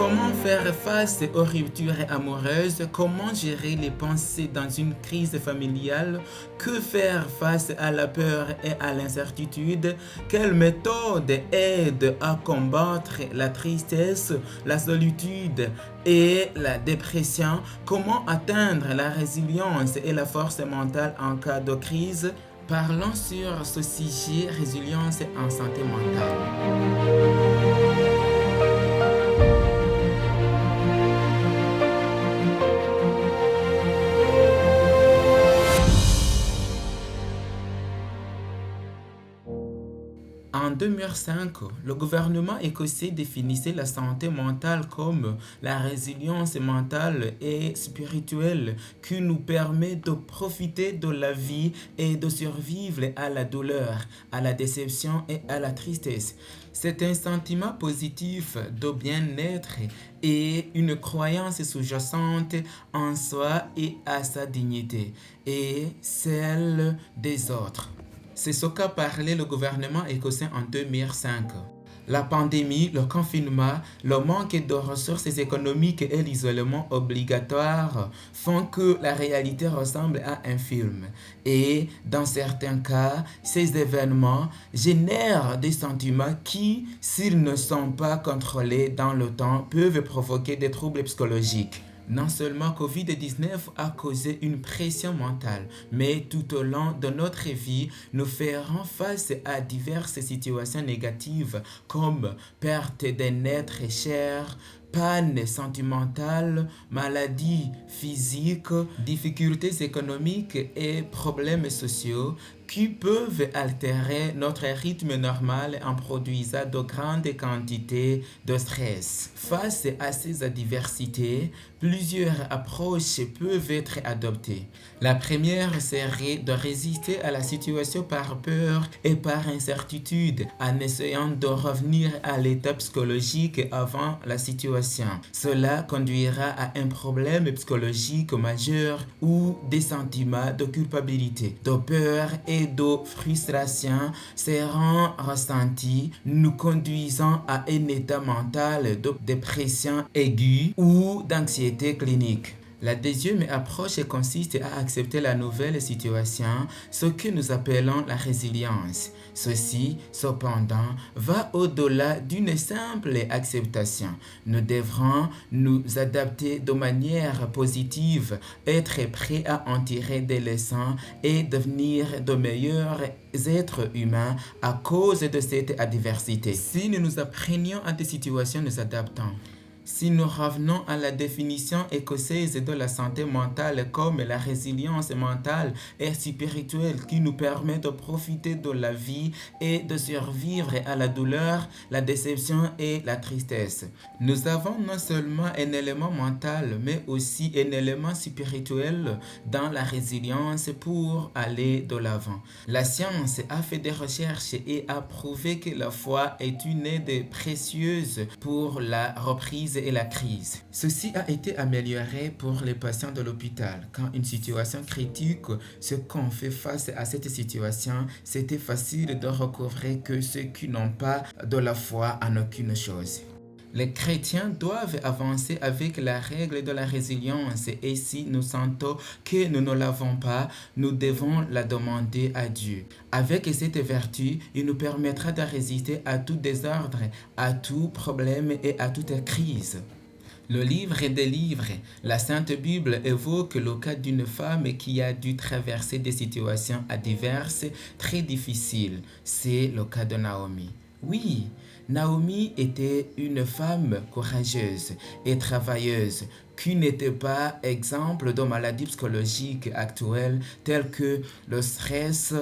Comment faire face aux ruptures amoureuses? Comment gérer les pensées dans une crise familiale? Que faire face à la peur et à l'incertitude? Quelles méthodes aident à combattre la tristesse, la solitude et la dépression? Comment atteindre la résilience et la force mentale en cas de crise? Parlons sur ce sujet, résilience en santé mentale. En 2005, le gouvernement écossais définissait la santé mentale comme la résilience mentale et spirituelle qui nous permet de profiter de la vie et de survivre à la douleur, à la déception et à la tristesse. C'est un sentiment positif de bien-être et une croyance sous-jacente en soi et à sa dignité et celle des autres. C'est ce qu'a parlé le gouvernement écossais en 2005. La pandémie, le confinement, le manque de ressources économiques et l'isolement obligatoire font que la réalité ressemble à un film. Et dans certains cas, ces événements génèrent des sentiments qui, s'ils ne sont pas contrôlés dans le temps, peuvent provoquer des troubles psychologiques. Non seulement COVID-19 a causé une pression mentale, mais tout au long de notre vie, nous ferons face à diverses situations négatives comme perte d'un être cher, panne sentimentale, maladies physiques, difficultés économiques et problèmes sociaux qui peuvent altérer notre rythme normal en produisant de grandes quantités de stress. Face à ces adversités, plusieurs approches peuvent être adoptées. La première serait de résister à la situation par peur et par incertitude en essayant de revenir à l'état psychologique avant la situation. Cela conduira à un problème psychologique majeur ou des sentiments de culpabilité, de peur et de frustration seront ressentis, nous conduisant à un état mental de dépression aiguë ou d'anxiété clinique. La deuxième approche consiste à accepter la nouvelle situation, ce que nous appelons la résilience. Ceci, cependant, va au-delà d'une simple acceptation. Nous devrons nous adapter de manière positive, être prêts à en tirer des leçons et devenir de meilleurs êtres humains à cause de cette adversité. Si nous nous apprenions à des situations, nous adaptons. Si nous revenons à la définition écossaise de la santé mentale comme la résilience mentale et spirituelle qui nous permet de profiter de la vie et de survivre à la douleur, la déception et la tristesse. Nous avons non seulement un élément mental mais aussi un élément spirituel dans la résilience pour aller de l'avant. La science a fait des recherches et a prouvé que la foi est une aide précieuse pour la reprise et la crise. Ceci a été amélioré pour les patients de l'hôpital. Quand une situation critique, ce qu'on fait face à cette situation, c'était facile de recouvrer que ceux qui n'ont pas de la foi en aucune chose. Les chrétiens doivent avancer avec la règle de la résilience et si nous sentons que nous ne l'avons pas, nous devons la demander à Dieu. Avec cette vertu, il nous permettra de résister à tout désordre, à tout problème et à toute crise. Le livre des livres, la Sainte Bible évoque le cas d'une femme qui a dû traverser des situations adverses très difficiles. C'est le cas de Naomi. Oui, Naomi était une femme courageuse et travailleuse qui n'était pas exemple de maladies psychologiques actuelles telles que le stress,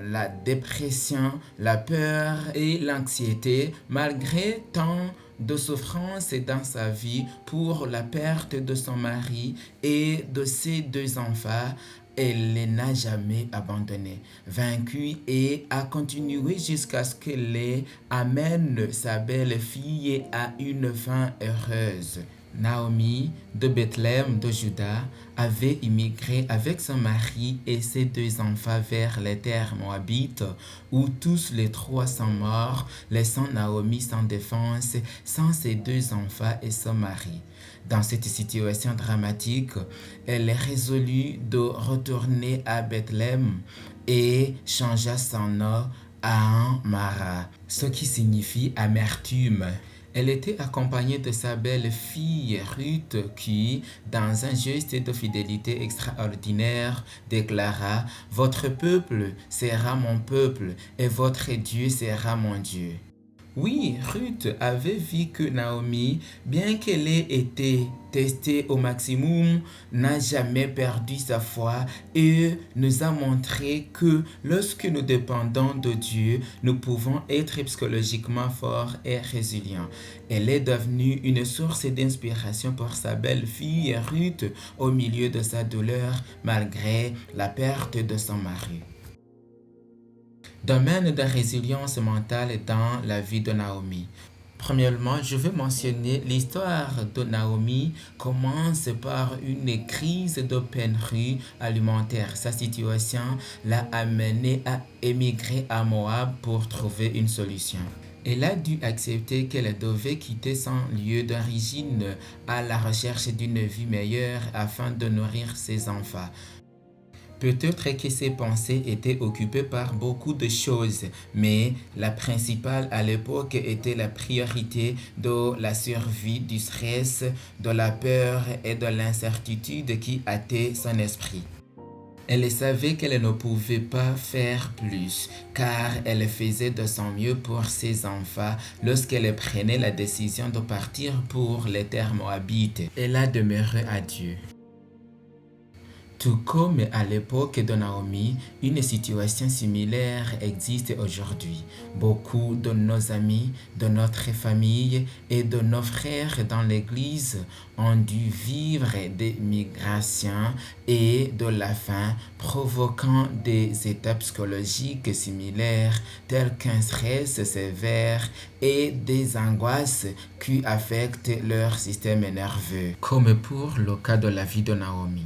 la dépression, la peur et l'anxiété, malgré tant de souffrance dans sa vie pour la perte de son mari et de ses 2 enfants. Elle n'a jamais abandonné, vaincue et a continué jusqu'à ce qu'elle amène sa belle-fille à une fin heureuse. Naomi de Bethléem de Juda avait immigré avec son mari et ses 2 enfants vers les terres moabites où tous les 3 sont morts, laissant Naomi sans défense, sans ses 2 enfants et son mari. Dans cette situation dramatique, elle résolut de retourner à Bethléem et changea son nom à Mara, ce qui signifie amertume. Elle était accompagnée de sa belle-fille Ruth qui, dans un geste de fidélité extraordinaire, déclara « Votre peuple sera mon peuple et votre Dieu sera mon Dieu ». Oui, Ruth avait vu que Naomi, bien qu'elle ait été testée au maximum, n'a jamais perdu sa foi et nous a montré que lorsque nous dépendons de Dieu, nous pouvons être psychologiquement forts et résilients. Elle est devenue une source d'inspiration pour sa belle-fille Ruth au milieu de sa douleur malgré la perte de son mari. Domaine de résilience mentale dans la vie de Naomi. Premièrement, je veux mentionner l'histoire de Naomi commence par une crise de pénurie alimentaire. Sa situation l'a amenée à émigrer à Moab pour trouver une solution. Elle a dû accepter qu'elle devait quitter son lieu d'origine à la recherche d'une vie meilleure afin de nourrir ses enfants. Peut-être que ses pensées étaient occupées par beaucoup de choses, mais la principale à l'époque était la priorité de la survie, du stress, de la peur et de l'incertitude qui hâtaient son esprit. Elle savait qu'elle ne pouvait pas faire plus, car elle faisait de son mieux pour ses enfants lorsqu'elle prenait la décision de partir pour les terres moabites. Elle a demeuré à Dieu. Tout comme à l'époque de Naomi, une situation similaire existe aujourd'hui. Beaucoup de nos amis, de notre famille et de nos frères dans l'Église ont dû vivre des migrations et de la faim, provoquant des états psychologiques similaires tels qu'un stress sévère et des angoisses qui affectent leur système nerveux, comme pour le cas de la vie de Naomi.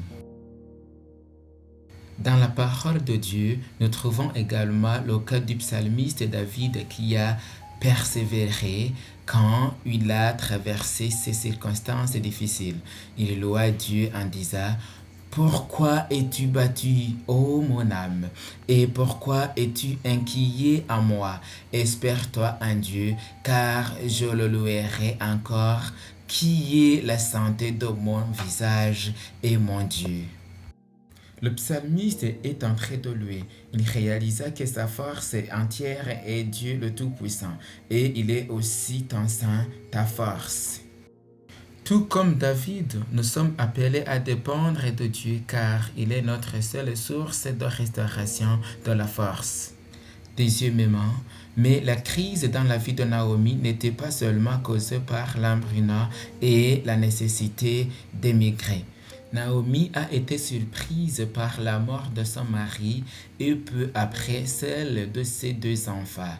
Dans la parole de Dieu, nous trouvons également le cas du psalmiste David qui a persévéré quand il a traversé ces circonstances difficiles. Il loua Dieu en disant « Pourquoi es-tu battu, ô mon âme? Et pourquoi es-tu inquiet en moi? Espère-toi en Dieu, car je le louerai encore, qui est la santé de mon visage et mon Dieu. » Le psalmiste est en train de louer. Il réalisa que sa force entière est Dieu le Tout-Puissant et il est aussi ton sein, ta force. Tout comme David, nous sommes appelés à dépendre de Dieu car il est notre seule source de restauration de la force. Deuxièmement, mais la crise dans la vie de Naomi n'était pas seulement causée par l'embrunat et la nécessité d'émigrer. Naomi a été surprise par la mort de son mari et peu après celle de ses 2 enfants.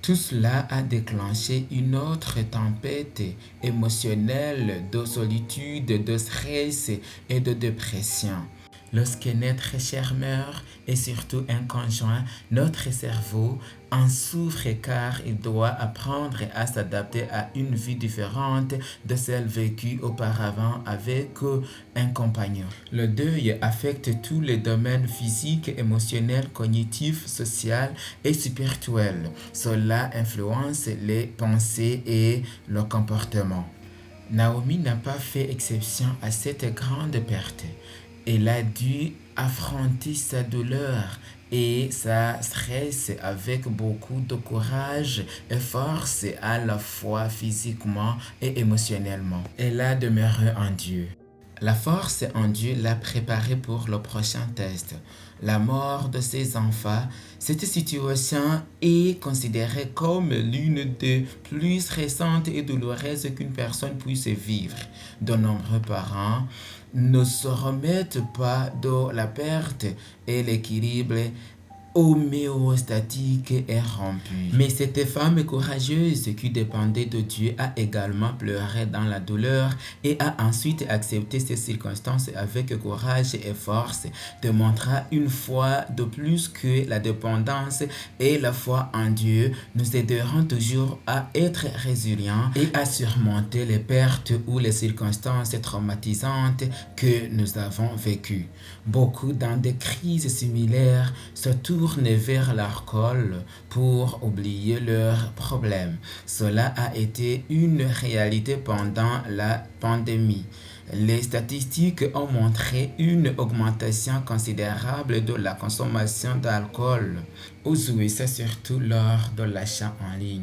Tout cela a déclenché une autre tempête émotionnelle de solitude, de stress et de dépression. Lorsque notre chair meurt et surtout un conjoint, notre cerveau en souffre car il doit apprendre à s'adapter à une vie différente de celle vécue auparavant avec un compagnon. Le deuil affecte tous les domaines physiques, émotionnels, cognitifs, sociaux et spirituels. Cela influence les pensées et le comportement. Naomi n'a pas fait exception à cette grande perte. Elle a dû affronter sa douleur et sa stress avec beaucoup de courage et force à la fois physiquement et émotionnellement. Elle a demeuré en Dieu. La force en Dieu l'a préparée pour le prochain test. La mort de ses enfants, cette situation est considérée comme l'une des plus stressantes et douloureuses qu'une personne puisse vivre. De nombreux parents ne se remettent pas de la perte et l'équilibre homéostatique est rompue. Mais cette femme courageuse qui dépendait de Dieu a également pleuré dans la douleur et a ensuite accepté ces circonstances avec courage et force, démontrant une fois de plus que la dépendance et la foi en Dieu nous aideront toujours à être résilients et à surmonter les pertes ou les circonstances traumatisantes que nous avons vécues. Beaucoup dans des crises similaires se tournent vers l'alcool pour oublier leurs problèmes. Cela a été une réalité pendant la pandémie. Les statistiques ont montré une augmentation considérable de la consommation d'alcool aux USA, surtout lors de l'achat en ligne.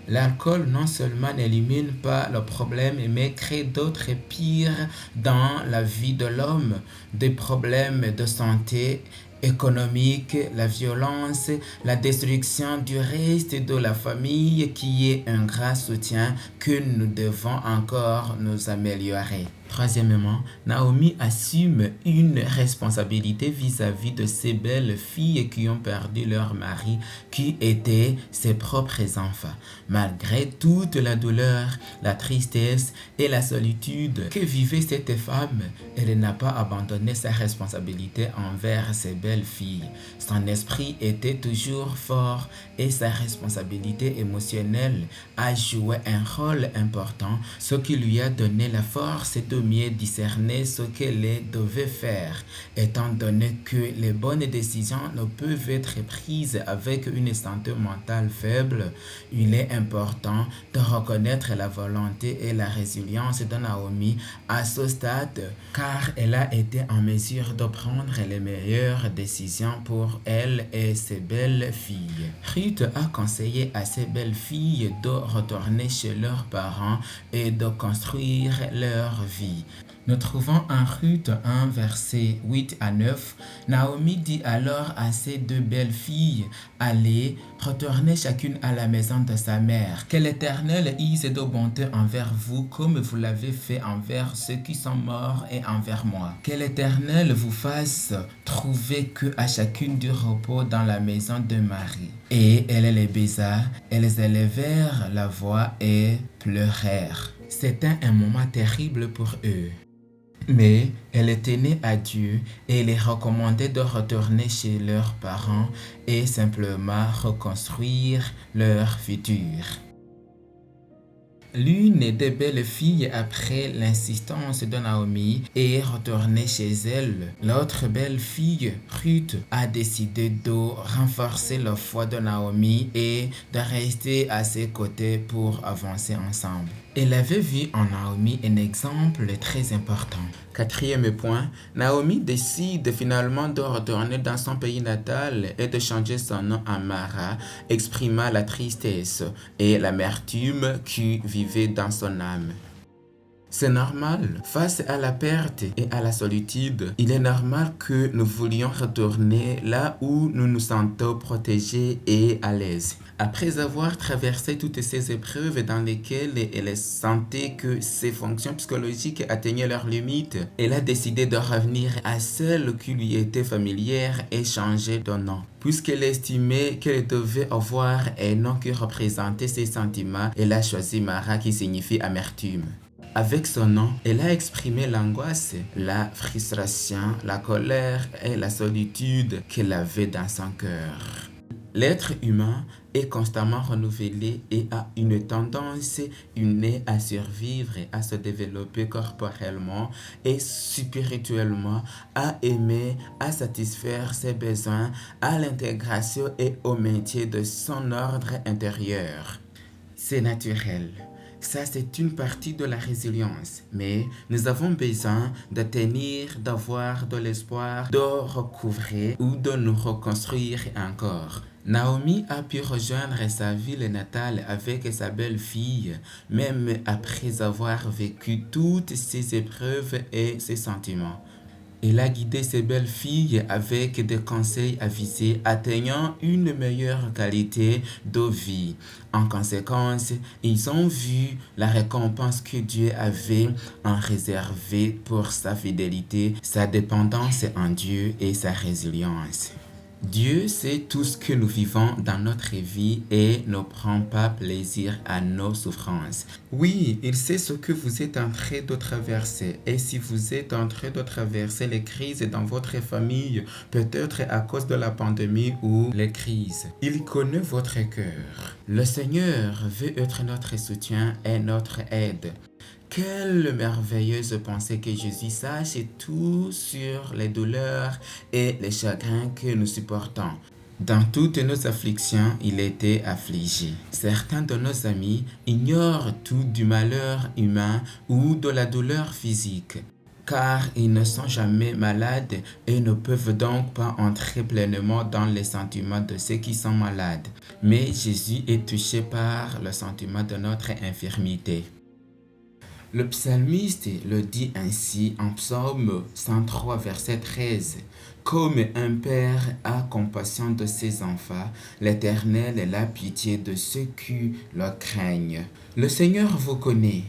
L'alcool non seulement n'élimine pas le problème, mais crée d'autres pires dans la vie de l'homme, des problèmes de santé économique, la violence, la destruction du reste de la famille qui est un grand soutien que nous devons encore nous améliorer. Troisièmement, Naomi assume une responsabilité vis-à-vis de ces belles filles qui ont perdu leur mari, qui étaient ses propres enfants. Malgré toute la douleur, la tristesse et la solitude que vivait cette femme, elle n'a pas abandonné sa responsabilité envers ses belles filles. Son esprit était toujours fort et sa responsabilité émotionnelle a joué un rôle important, ce qui lui a donné la force de mieux discerner ce qu'elle devait faire. Étant donné que les bonnes décisions ne peuvent être prises avec une santé mentale faible, il est important de reconnaître la volonté et la résilience de Naomi à ce stade, car elle a été en mesure de prendre les meilleures décisions pour elle et ses belles filles. Ruth a conseillé à ses belles filles de retourner chez leurs parents et de construire leur vie. Nous trouvons en Ruth 1, versets 8 à 9. Naomi dit alors à ses deux belles filles, « Allez, retournez chacune à la maison de sa mère. Que l'Éternel use de bonté envers vous comme vous l'avez fait envers ceux qui sont morts et envers moi. Que l'Éternel vous fasse trouver que à chacune du repos dans la maison de Marie. » Et elle les baisa, elles élevèrent la voix et pleurèrent. C'était un moment terrible pour eux. Mais elle tenait à Dieu et les recommandait de retourner chez leurs parents et simplement reconstruire leur futur. L'une des belles filles, après l'insistance de Naomi, est retournée chez elle. L'autre belle fille, Ruth, a décidé de renforcer la foi de Naomi et de rester à ses côtés pour avancer ensemble. Elle avait vu en Naomi un exemple très important. Quatrième point, Naomi décide finalement de retourner dans son pays natal et de changer son nom en Mara, exprimant la tristesse et l'amertume qui vivait dans son âme. C'est normal, face à la perte et à la solitude, il est normal que nous voulions retourner là où nous nous sentons protégés et à l'aise. Après avoir traversé toutes ces épreuves dans lesquelles elle sentait que ses fonctions psychologiques atteignaient leurs limites, elle a décidé de revenir à celle qui lui était familière et changer de nom. Puisqu'elle estimait qu'elle devait avoir un nom qui représentait ses sentiments, elle a choisi Mara qui signifie amertume. Avec son nom, elle a exprimé l'angoisse, la frustration, la colère et la solitude qu'elle avait dans son cœur. L'être humain est constamment renouvelé et a une tendance innée à survivre, à se développer corporellement et spirituellement, à aimer, à satisfaire ses besoins, à l'intégration et au maintien de son ordre intérieur. C'est naturel. Ça, c'est une partie de la résilience. Mais nous avons besoin de tenir, d'avoir de l'espoir, de recouvrer ou de nous reconstruire encore. Naomi a pu rejoindre sa ville natale avec sa belle-fille, même après avoir vécu toutes ces épreuves et ses sentiments. Elle a guidé ses belles filles avec des conseils avisés, atteignant une meilleure qualité de vie. En conséquence, ils ont vu la récompense que Dieu avait en réservé pour sa fidélité, sa dépendance en Dieu et sa résilience. Dieu sait tout ce que nous vivons dans notre vie et ne prend pas plaisir à nos souffrances. Oui, il sait ce que vous êtes en train de traverser. Et si vous êtes en train de traverser les crises dans votre famille, peut-être à cause de la pandémie ou les crises, il connaît votre cœur. Le Seigneur veut être notre soutien et notre aide. Quelle merveilleuse pensée que Jésus sache tout sur les douleurs et les chagrins que nous supportons. Dans toutes nos afflictions, il était affligé. Certains de nos amis ignorent tout du malheur humain ou de la douleur physique, car ils ne sont jamais malades et ne peuvent donc pas entrer pleinement dans les sentiments de ceux qui sont malades. Mais Jésus est touché par le sentiment de notre infirmité. Le psalmiste le dit ainsi en psaume 103, verset 13. Comme un père a compassion de ses enfants, l'Éternel a la pitié de ceux qui le craignent. Le Seigneur vous connaît.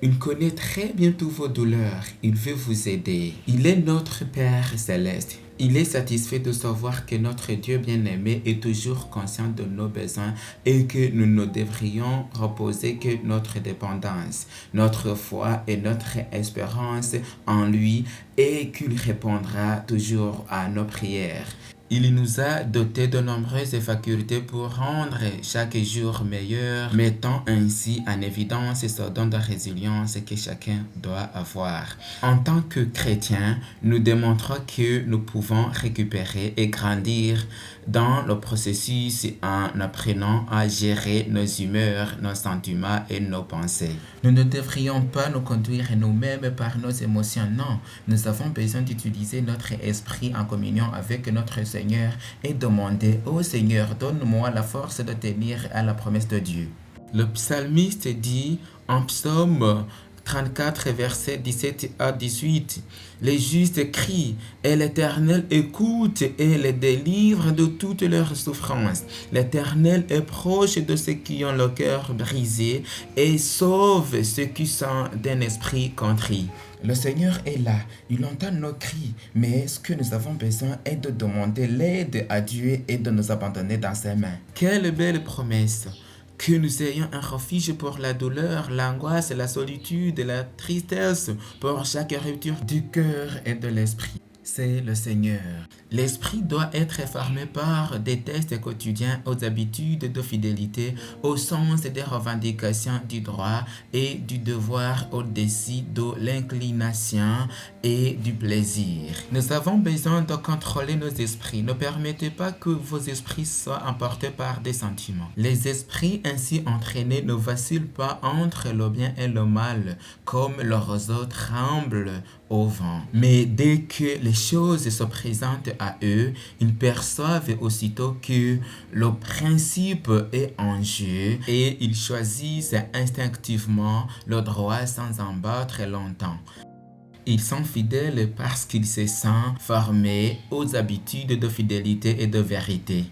Il connaît très bien toutes vos douleurs. Il veut vous aider. Il est notre Père céleste. Il est satisfait de savoir que notre Dieu bien-aimé est toujours conscient de nos besoins et que nous ne devrions reposer que notre dépendance, notre foi et notre espérance en lui et qu'il répondra toujours à nos prières. Il nous a dotés de nombreuses facultés pour rendre chaque jour meilleur, mettant ainsi en évidence ce don de résilience que chacun doit avoir. En tant que chrétiens, nous démontrons que nous pouvons récupérer et grandir dans le processus en apprenant à gérer nos humeurs, nos sentiments et nos pensées. Nous ne devrions pas nous conduire nous-mêmes par nos émotions, non. Nous avons besoin d'utiliser notre esprit en communion avec notre Seigneur et demander au Seigneur, donne-moi la force de tenir à la promesse de Dieu. Le psalmiste dit en psaume 34, versets 17 à 18. Les justes crient et l'Éternel écoute et les délivre de toutes leurs souffrances. L'Éternel est proche de ceux qui ont le cœur brisé et sauve ceux qui sont d'un esprit contrit. Le Seigneur est là, il entend nos cris, mais ce que nous avons besoin est de demander l'aide à Dieu et de nous abandonner dans ses mains. Quelle belle promesse! Que nous ayons un refuge pour la douleur, l'angoisse, la solitude, la tristesse, pour chaque rupture du cœur et de l'esprit. C'est le Seigneur. L'esprit doit être formé par des tests quotidiens aux habitudes de fidélité, au sens des revendications du droit et du devoir au-dessus de l'inclination et du plaisir. Nous avons besoin de contrôler nos esprits. Ne permettez pas que vos esprits soient emportés par des sentiments. Les esprits ainsi entraînés ne vacillent pas entre le bien et le mal, comme le roseau tremble au vent. Mais dès que les choses se présentent à eux, ils perçoivent aussitôt que le principe est en jeu et ils choisissent instinctivement le droit sans en battre longtemps. Ils sont fidèles parce qu'ils se sentent formés aux habitudes de fidélité et de vérité.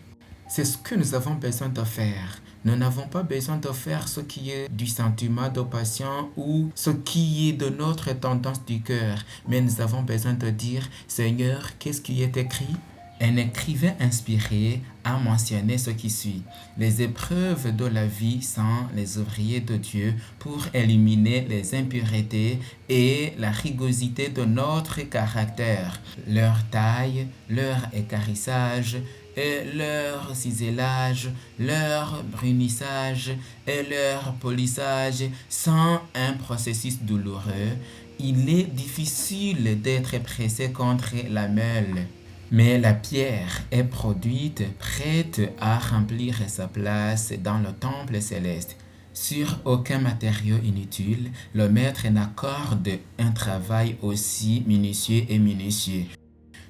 C'est ce que nous avons besoin de faire. Nous n'avons pas besoin de faire ce qui est du sentiment de passion ou ce qui est de notre tendance du cœur, mais nous avons besoin de dire, Seigneur, qu'est-ce qui est écrit? Un écrivain inspiré a mentionné ce qui suit. Les épreuves de la vie sont les ouvriers de Dieu pour éliminer les impuretés et la rugosité de notre caractère. Leur taille, leur équarrissage, et leur ciselage, leur brunissage et leur polissage sont un processus douloureux. Il est difficile d'être pressé contre la meule. Mais la pierre est produite, prête à remplir sa place dans le temple céleste. Sur aucun matériau inutile, le maître n'accorde un travail aussi minutieux et minutieux.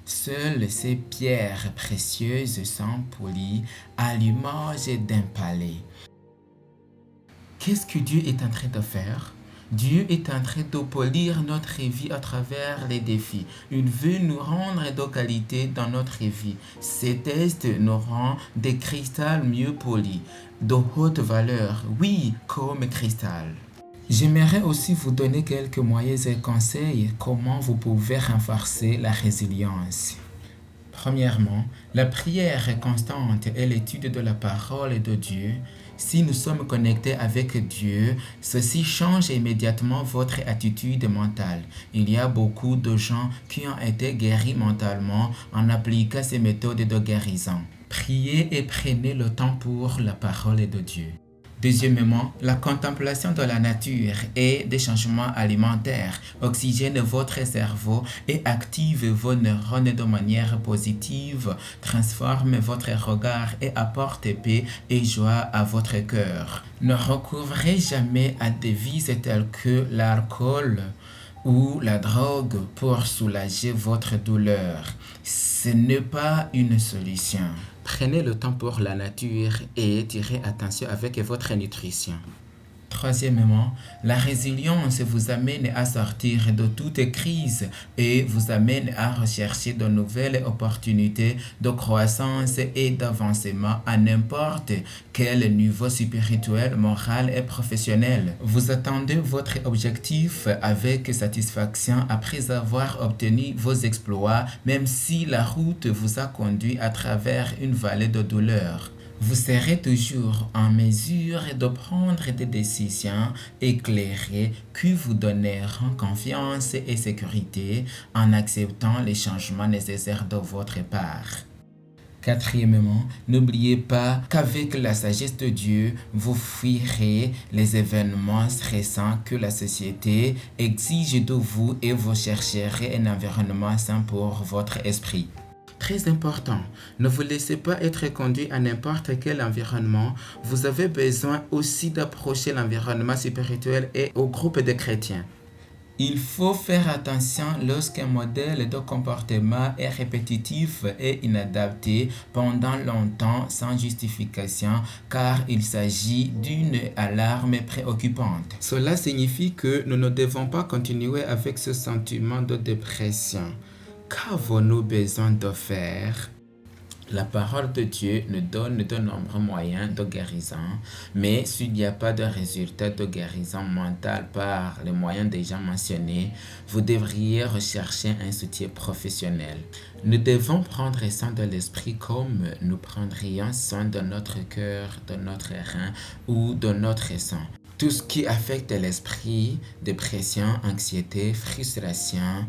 Seules ces pierres précieuses sont polies à l'image d'un palais. Qu'est-ce que Dieu est en train de faire? Dieu est en train de polir notre vie à travers les défis. Il veut nous rendre de qualité dans notre vie. Ces tests nous rendent des cristals mieux polis, de haute valeur, oui, comme cristal. J'aimerais aussi vous donner quelques moyens et conseils comment vous pouvez renforcer la résilience. Premièrement, la prière constante et l'étude de la parole de Dieu. Si nous sommes connectés avec Dieu, ceci change immédiatement votre attitude mentale. Il y a beaucoup de gens qui ont été guéris mentalement en appliquant ces méthodes de guérison. Priez et prenez le temps pour la parole de Dieu. Deuxièmement, la contemplation de la nature et des changements alimentaires oxygène votre cerveau et active vos neurones de manière positive, transforme votre regard et apporte paix et joie à votre cœur. Ne recouvrez jamais à des vices tels que l'alcool ou la drogue pour soulager votre douleur. Ce n'est pas une solution. Prenez le temps pour la nature et tirez attention avec votre nutrition. Troisièmement, la résilience vous amène à sortir de toute crise et vous amène à rechercher de nouvelles opportunités de croissance et d'avancement à n'importe quel niveau spirituel, moral et professionnel. Vous attendez votre objectif avec satisfaction après avoir obtenu vos exploits, même si la route vous a conduit à travers une vallée de douleur. Vous serez toujours en mesure de prendre des décisions éclairées qui vous donneront confiance et sécurité en acceptant les changements nécessaires de votre part. Quatrièmement, n'oubliez pas qu'avec la sagesse de Dieu, vous fuirez les événements stressants que la société exige de vous et vous chercherez un environnement sain pour votre esprit. Très important, ne vous laissez pas être conduit à n'importe quel environnement. Vous avez besoin aussi d'approcher l'environnement spirituel et au groupe de chrétiens. Il faut faire attention lorsqu'un modèle de comportement est répétitif et inadapté pendant longtemps sans justification car il s'agit d'une alarme préoccupante. Cela signifie que nous ne devons pas continuer avec ce sentiment de dépression. Qu'avons-nous besoin de faire? La parole de Dieu nous donne de nombreux moyens de guérison, mais s'il n'y a pas de résultat de guérison mentale par les moyens déjà mentionnés, vous devriez rechercher un soutien professionnel. Nous devons prendre soin de l'esprit comme nous prendrions soin de notre cœur, de notre rein ou de notre sang. Tout ce qui affecte l'esprit, dépression, anxiété, frustration,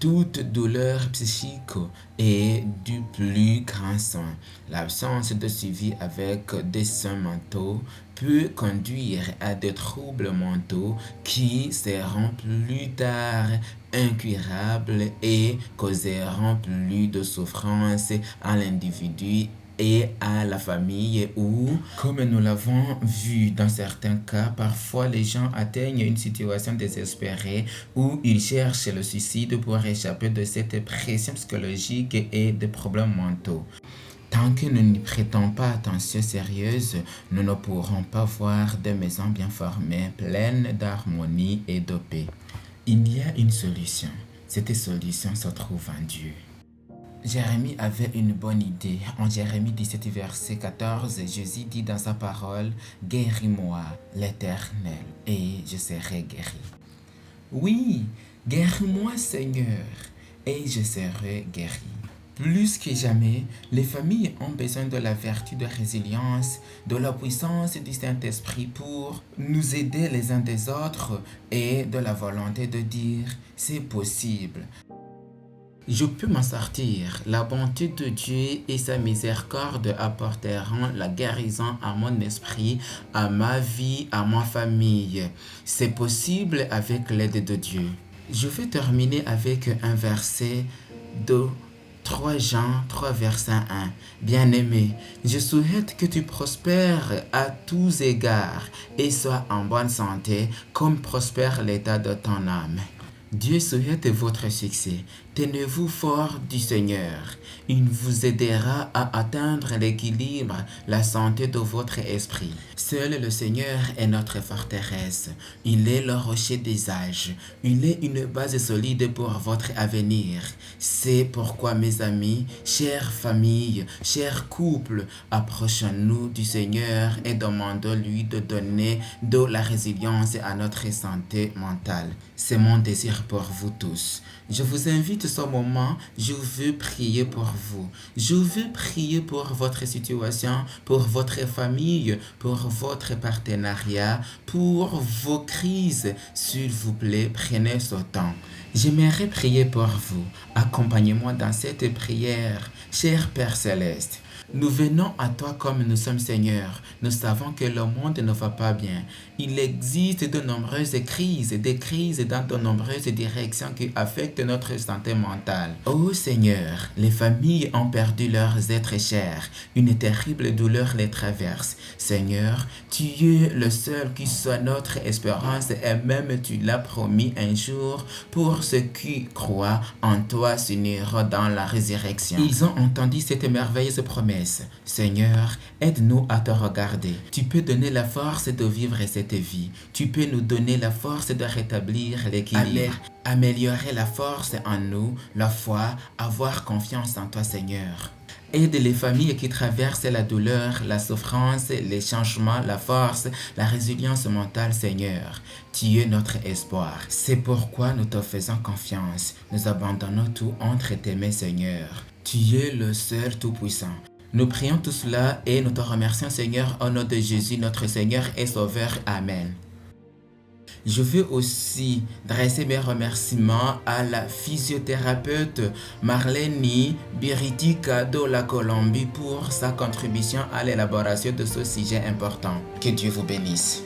toute douleur psychique est du plus grand soin. L'absence de suivi avec des soins mentaux peut conduire à des troubles mentaux qui seront plus tard incurables et causeront plus de souffrance à l'individu et à la famille ou, comme nous l'avons vu dans certains cas, parfois les gens atteignent une situation désespérée où ils cherchent le suicide pour échapper de cette pression psychologique et des problèmes mentaux. Tant que nous n'y prêtons pas attention sérieuse, nous ne pourrons pas voir des maisons bien formées, pleines d'harmonie et de paix. Il y a une solution. Cette solution se trouve en Dieu. Jérémie avait une bonne idée. En Jérémie 17, verset 14, Jésus dit dans sa parole, « Guéris-moi, l'Éternel, et je serai guéri. » Oui, guéris-moi, Seigneur, et je serai guéri. Plus que jamais, les familles ont besoin de la vertu de résilience, de la puissance du Saint-Esprit pour nous aider les uns des autres et de la volonté de dire « c'est possible ». Je peux m'en sortir. La bonté de Dieu et sa miséricorde apporteront la guérison à mon esprit, à ma vie, à ma famille. C'est possible avec l'aide de Dieu. Je vais terminer avec un verset de 3 Jean 3 verset 1. Bien-aimé, je souhaite que tu prospères à tous égards et sois en bonne santé comme prospère l'état de ton âme. Dieu souhaite votre succès. Tenez-vous fort du Seigneur. Il vous aidera à atteindre l'équilibre, la santé de votre esprit. Seul le Seigneur est notre forteresse. Il est le rocher des âges. Il est une base solide pour votre avenir. C'est pourquoi, mes amis, chères familles, chers couples, approchons-nous du Seigneur et demandons-lui de donner de la résilience à notre santé mentale. C'est mon désir pour vous tous. Je vous invite de ce moment, je veux prier pour vous. Je veux prier pour votre situation, pour votre famille, pour votre partenariat, pour vos crises. S'il vous plaît, prenez ce temps. J'aimerais prier pour vous. Accompagnez-moi dans cette prière, cher Père Céleste. Nous venons à toi comme nous sommes, Seigneur. Nous savons que le monde ne va pas bien. Il existe de nombreuses crises, des crises dans de nombreuses directions qui affectent notre santé mentale. Oh Seigneur, les familles ont perdu leurs êtres chers. Une terrible douleur les traverse. Seigneur, tu es le seul qui soit notre espérance et même tu l'as promis un jour pour ceux qui croient en toi s'uniront dans la résurrection. Ils ont entendu cette merveilleuse promesse. Seigneur, aide-nous à te regarder. Tu peux donner la force de vivre cette vie. Tu peux nous donner la force de rétablir l'équilibre. Améliorer la force en nous, la foi, avoir confiance en toi, Seigneur. Aide les familles qui traversent la douleur, la souffrance, les changements, la force, la résilience mentale, Seigneur. Tu es notre espoir. C'est pourquoi nous te faisons confiance. Nous abandonnons tout entre tes mains, Seigneur. Tu es le seul Tout-Puissant. Nous prions tout cela et nous te remercions, Seigneur, au nom de Jésus, notre Seigneur et Sauveur. Amen. Je veux aussi dresser mes remerciements à la physiothérapeute Marlène Biritica de la Colombie pour sa contribution à l'élaboration de ce sujet important. Que Dieu vous bénisse.